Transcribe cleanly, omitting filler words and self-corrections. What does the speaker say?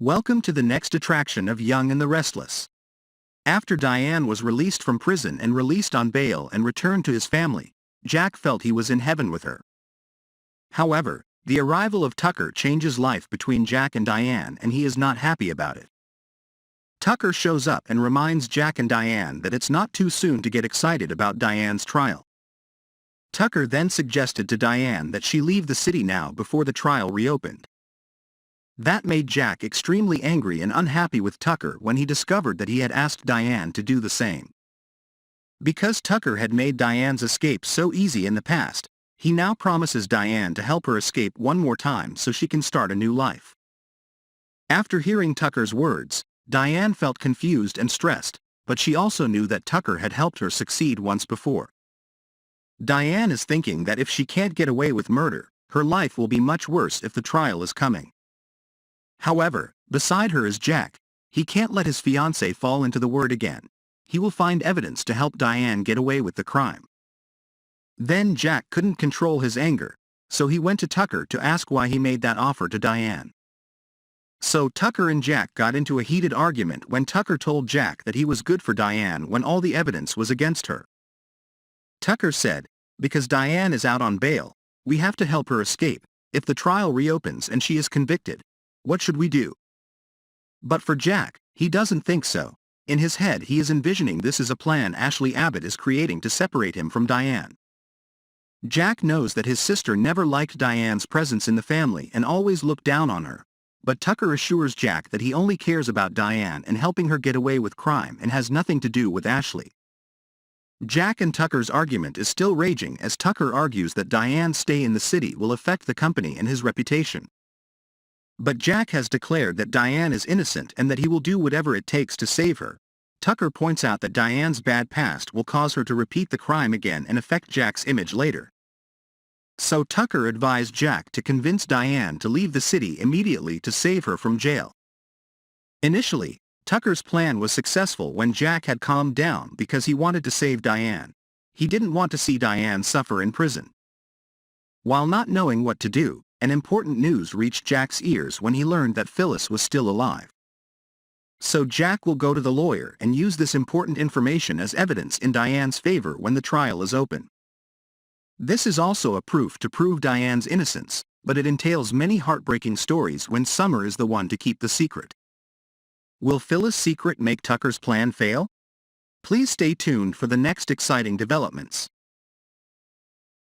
Welcome to the next attraction of Young and the Restless. After Diane was released from prison and released on bail and returned to his family, Jack felt he was in heaven with her. However, the arrival of Tucker changes life between Jack and Diane, and he is not happy about it. Tucker shows up and reminds Jack and Diane that it's not too soon to get excited about Diane's trial. Tucker then suggested to Diane that she leave the city now before the trial reopened. That made Jack extremely angry and unhappy with Tucker when he discovered that he had asked Diane to do the same. Because Tucker had made Diane's escape so easy in the past, he now promises Diane to help her escape one more time so she can start a new life. After hearing Tucker's words, Diane felt confused and stressed, but she also knew that Tucker had helped her succeed once before. Diane is thinking that if she can't get away with murder, her life will be much worse if the trial is coming. However, beside her is Jack. He can't let his fiancée fall into the word again. He will find evidence to help Diane get away with the crime. Then Jack couldn't control his anger, so he went to Tucker to ask why he made that offer to Diane. So Tucker and Jack got into a heated argument when Tucker told Jack that he was good for Diane when all the evidence was against her. Tucker said, "Because Diane is out on bail, we have to help her escape. If the trial reopens and she is convicted, what should we do?" But for Jack, he doesn't think so. In his head he is envisioning this is a plan Ashley Abbott is creating to separate him from Diane. Jack knows that his sister never liked Diane's presence in the family and always looked down on her. But Tucker assures Jack that he only cares about Diane and helping her get away with crime and has nothing to do with Ashley. Jack and Tucker's argument is still raging as Tucker argues that Diane's stay in the city will affect the company and his reputation. But Jack has declared that Diane is innocent and that he will do whatever it takes to save her. Tucker points out that Diane's bad past will cause her to repeat the crime again and affect Jack's image later. So Tucker advised Jack to convince Diane to leave the city immediately to save her from jail. Initially, Tucker's plan was successful when Jack had calmed down because he wanted to save Diane. He didn't want to see Diane suffer in prison. While not knowing what to do, an important news reached Jack's ears when he learned that Phyllis was still alive. So Jack will go to the lawyer and use this important information as evidence in Diane's favor when the trial is open. This is also a proof to prove Diane's innocence, but it entails many heartbreaking stories when Summer is the one to keep the secret. Will Phyllis' secret make Tucker's plan fail? Please stay tuned for the next exciting developments.